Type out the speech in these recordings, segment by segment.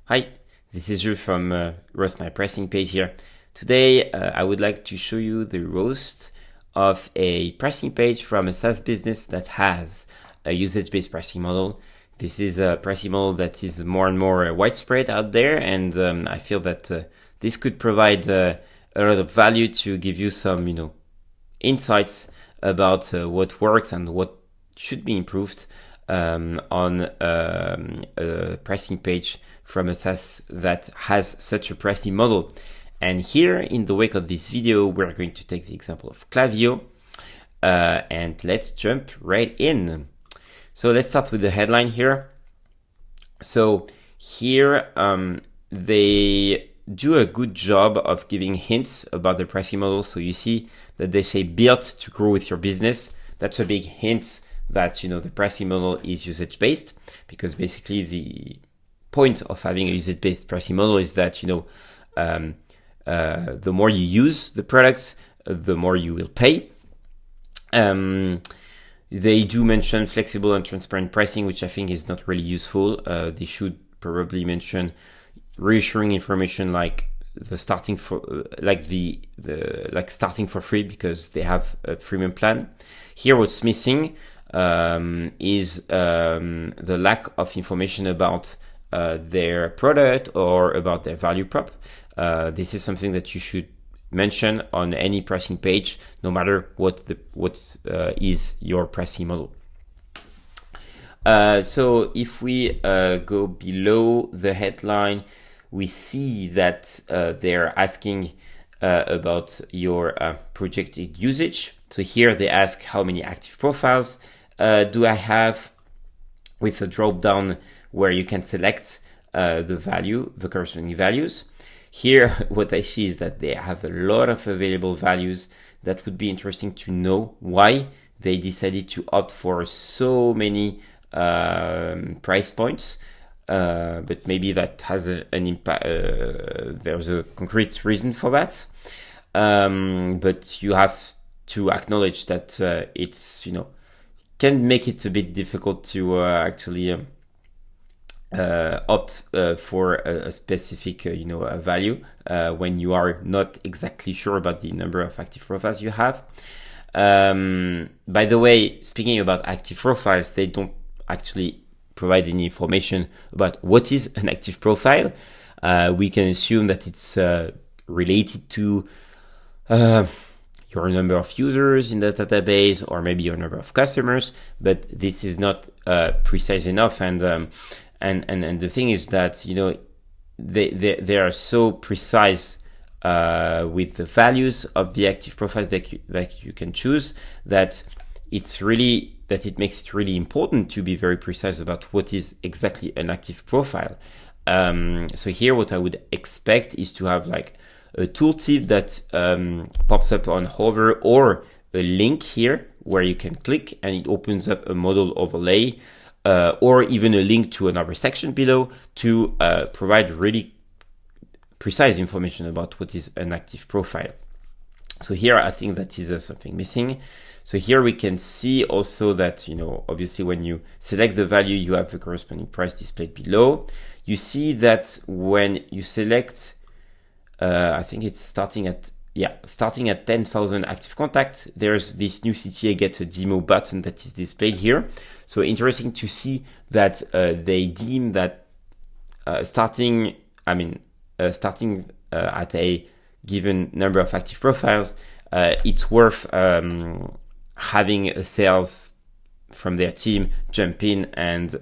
Hi, this is Jules from Roast My Pricing page here. Today, I would like to show you the roast of a pricing page from a SaaS business that has a usage-based pricing model. This is a pricing model that is more and more widespread out there, and I feel that this could provide a lot of value to give you some, insights about what works and what should be improved on a pricing page from a SaaS that has such a pricing model. And here in the wake of this video, we're going to take the example of Klaviyo, and let's jump right in. So let's start with the headline here. So here they do a good job of giving hints about the pricing model. So you see that they say built to grow with your business. That's a big hint that the pricing model is usage-based, because basically the point of having a usage-based pricing model is that the more you use the product, the more you will pay. They do mention flexible and transparent pricing, which I think is not really useful. They should probably mention reassuring information like the starting for starting for free, because they have a freemium plan. Here, what's missing is the lack of information about their product or about their value prop. This is something that you should mention on any pricing page, no matter what is your pricing model. So if we go below the headline, we see that they're asking about your projected usage. So here they ask how many active profiles do I have, with a drop down where you can select the corresponding values. Here, what I see is that they have a lot of available values. That would be interesting to know why they decided to opt for so many price points. But maybe that has an impact. There's a concrete reason for that. But you have to acknowledge that it's can make it a bit difficult to actually opt for a specific a value when you are not exactly sure about the number of active profiles you have. By the way, speaking about active profiles, they don't actually provide any information about what is an active profile. We can assume that it's related to your number of users in the database, or maybe your number of customers, but this is not precise enough. And the thing is that they are so precise with the values of the active profiles that you can choose, that it makes it really important to be very precise about what is exactly an active profile. So here, what I would expect is to have like a tooltip that pops up on hover, or a link here where you can click and it opens up a model overlay, or even a link to another section below to provide really precise information about what is an active profile. So here, I think that is something missing. So here we can see also that, obviously when you select the value, you have the corresponding price displayed below. You see that when you select, I think it's starting at 10,000 active contacts, there's this new CTA get a demo button that is displayed here. So interesting to see that they deem that starting at a given number of active profiles, it's worth having a sales from their team jump in and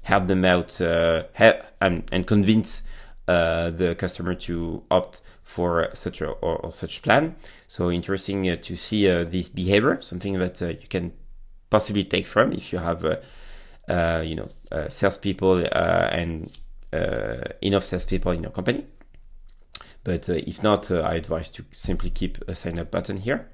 help them out and convince the customer to opt for such plan. So interesting to see this behavior, something that you can possibly take from if you have salespeople and enough salespeople in your company. But if not, I advise to simply keep a sign up button here.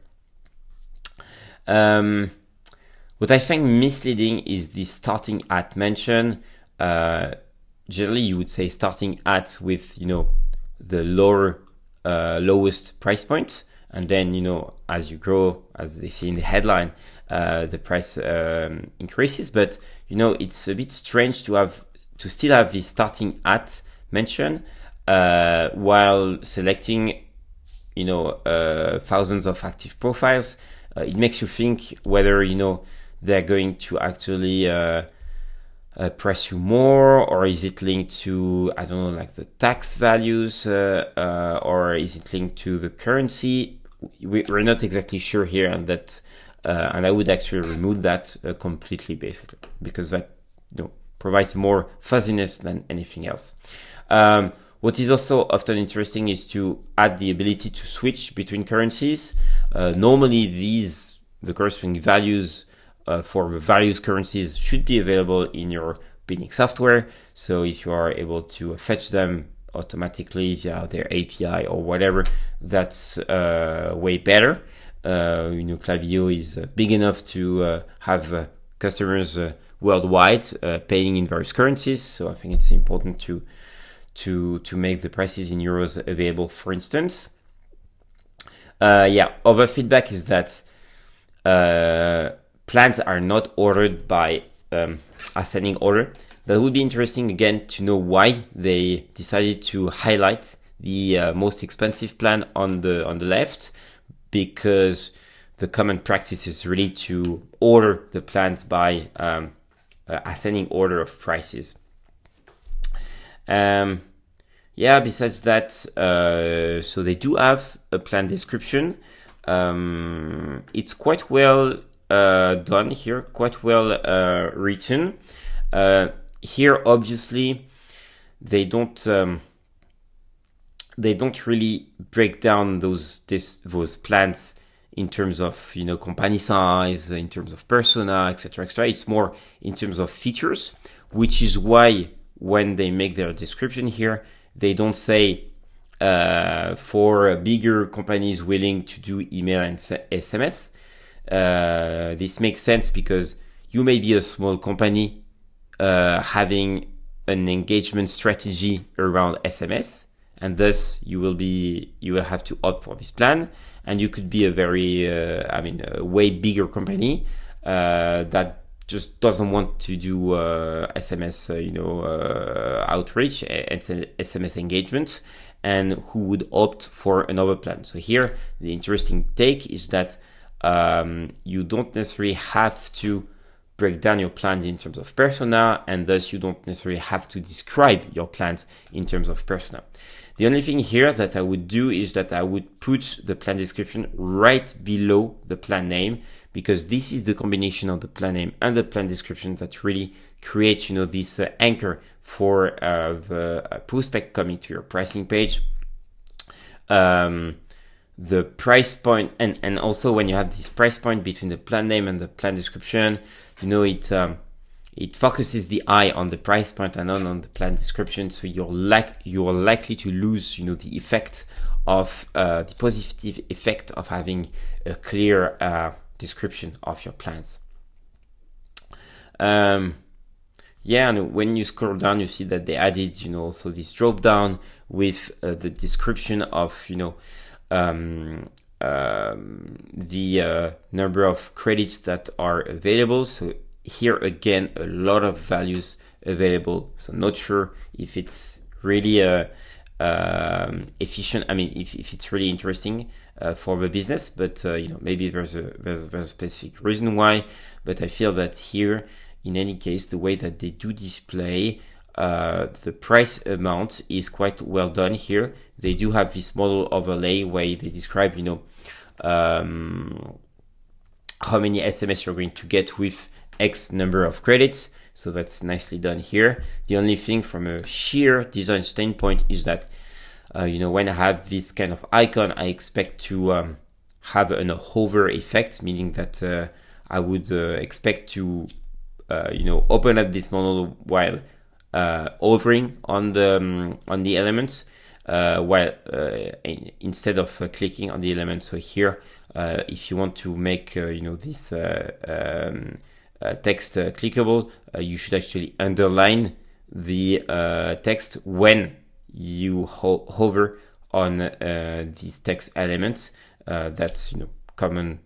What I find misleading is the starting at mention. Generally, you would say starting at with the lowest price point, and then as you grow, as they see in the headline, the price increases. But it's a bit strange to still have this starting at mentioned, while selecting, thousands of active profiles. It makes you think whether, they're going to actually press you more, or is it linked to, I don't know, like the tax values, or is it linked to the currency? We're not exactly sure here, and I would actually remove that completely, basically, because that provides more fuzziness than anything else. What is also often interesting is to add the ability to switch between currencies. Normally, the corresponding values for the various currencies should be available in your bidding software. So if you are able to fetch them automatically via their API or whatever, that's way better. Klaviyo is big enough to have customers worldwide paying in various currencies. So I think it's important to make the prices in euros available, for instance. Other feedback is that plans are not ordered by ascending order. That would be interesting, again, to know why they decided to highlight the most expensive plan on the left, because the common practice is really to order the plans by ascending order of prices. Besides that, so they do have a plan description. It's quite well done here, quite well written. Here, obviously, they don't really break down those plans in terms of company size, in terms of persona, etc., etc. It's more in terms of features, which is why when they make their description here, they don't say for bigger companies willing to do email and SMS. This makes sense because you may be a small company having an engagement strategy around SMS, and thus you will have to opt for this plan. And you could be a very, a way bigger company that just doesn't want to do SMS, outreach and SMS engagement, and who would opt for another plan. So here, the interesting take is that you don't necessarily have to break down your plans in terms of persona, and thus you don't necessarily have to describe your plans in terms of persona. The only thing here that I would do is that I would put the plan description right below the plan name, because this is the combination of the plan name and the plan description that really creates, this anchor for the prospect coming to your pricing page. The price point, and also when you have this price point between the plan name and the plan description, it focuses the eye on the price point and not on the plan description. So you're likely to lose, the effect of the positive effect of having a clear description of your plans. And when you scroll down, you see that they added, also this drop down with the description of, the number of credits that are available. So here again, a lot of values available. So not sure if it's really efficient. If it's really interesting for the business, but maybe there's a specific reason why. But I feel that here, in any case, the way that they do display the price amount is quite well done here. They do have this model overlay where they describe, how many SMS you're going to get with X number of credits. So that's nicely done here. The only thing from a sheer design standpoint is that, when I have this kind of icon, I expect to have an hover effect, meaning that I would expect to, open up this model while hovering on the elements, while instead of clicking on the elements. So here, if you want to make this text clickable, you should actually underline the text when you hover on these text elements. That's common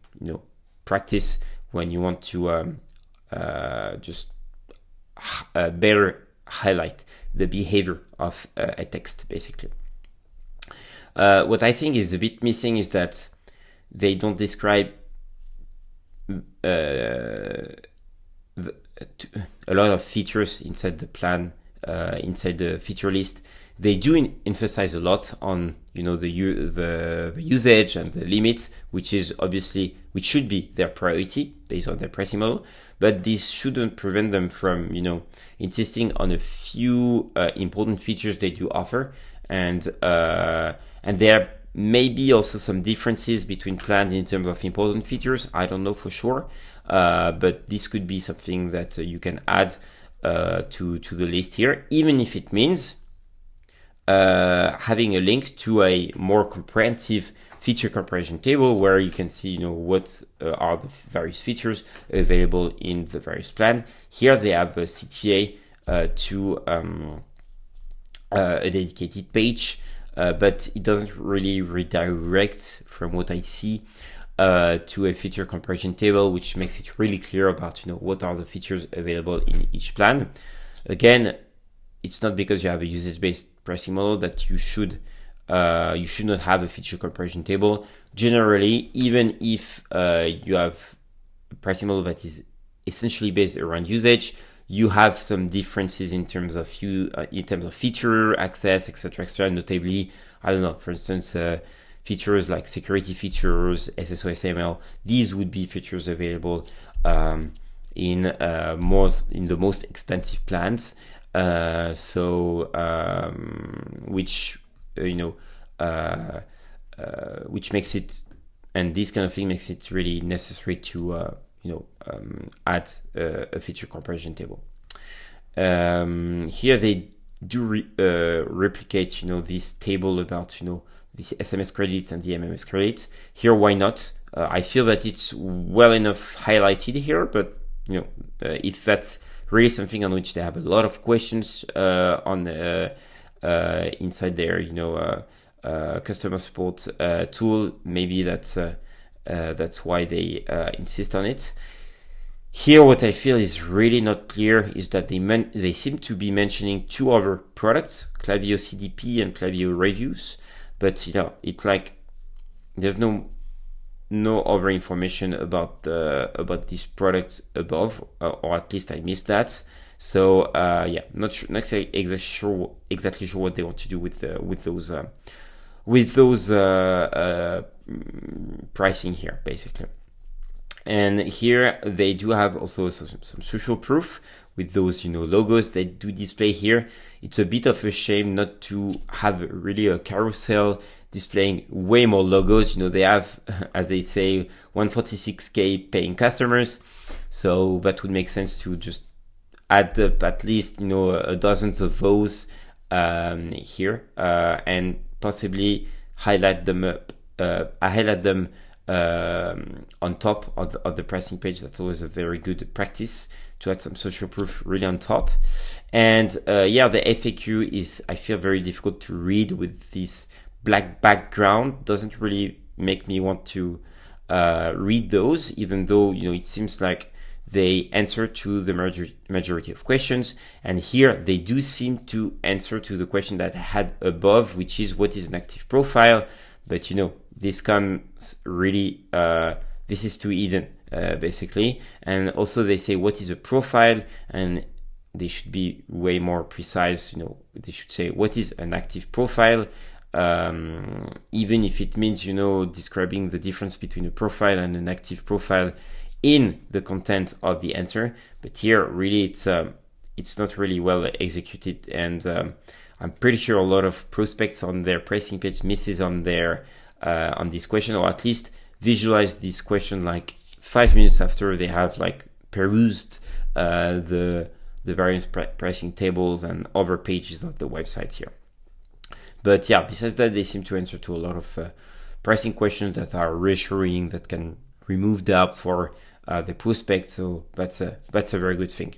practice when you want to just better highlight the behavior of a text, basically. What I think is a bit missing is that they don't describe a lot of features inside the plan, inside the feature list. They do emphasize a lot on the usage and the limits, which should be their priority based on their pricing model. But this shouldn't prevent them from insisting on a few important features they do offer, and there may be also some differences between plans in terms of important features. I don't know for sure, but this could be something that you can add to the list here, even if it means having a link to a more comprehensive feature comparison table where you can see what are the various features available in the various plan. Here they have a CTA to a dedicated page, but it doesn't really redirect, from what I see, to a feature comparison table, which makes it really clear about what are the features available in each plan. Again, it's not because you have a usage-based pricing model that you should not have a feature comparison table. Generally, even if you have a pricing model that is essentially based around usage, you have some differences in terms of feature, access, etc. Notably, I don't know, for instance, features like security features, SSO, SML. These would be features available in the most expensive plans. Which makes it, and this kind of thing makes it really necessary to add a feature comparison table. Here they do replicate this table about the SMS credits and the MMS credits. Here, why not? I feel that it's well enough highlighted here, but if that's really something on which they have a lot of questions on inside their customer support tool, maybe that's why they insist on it. Here, what I feel is really not clear is that they seem to be mentioning two other products, Klaviyo CDP and Klaviyo Reviews, but it's like there's no other information about this product above, or at least I missed that. So not exactly sure what they want to do with those pricing here, basically. And here they do have also some social proof with those logos they do display here. It's a bit of a shame not to have really a carousel displaying way more logos. They have, as they say, 146k paying customers, so that would make sense to just add up at least dozens of those here, and possibly highlight them on top of the pricing page. That's always a very good practice, to add some social proof really on top. And the FAQ is, I feel, very difficult to read with this black background. Doesn't really make me want to read those, even though it seems like they answer to the majority of questions. And here they do seem to answer to the question that I had above, which is what is an active profile. But this comes really this is too hidden, basically. And also they say what is a profile, and they should be way more precise. They should say what is an active profile, even if it means describing the difference between a profile and an active profile in the content of the answer. But here really it's not really well executed, and I'm pretty sure a lot of prospects on their pricing page misses on their on this question, or at least visualize this question like 5 minutes after they have perused the various pricing tables and other pages of the website here. But besides that, they seem to answer to a lot of pricing questions that are reassuring, that can remove doubt for the prospect. So that's a very good thing.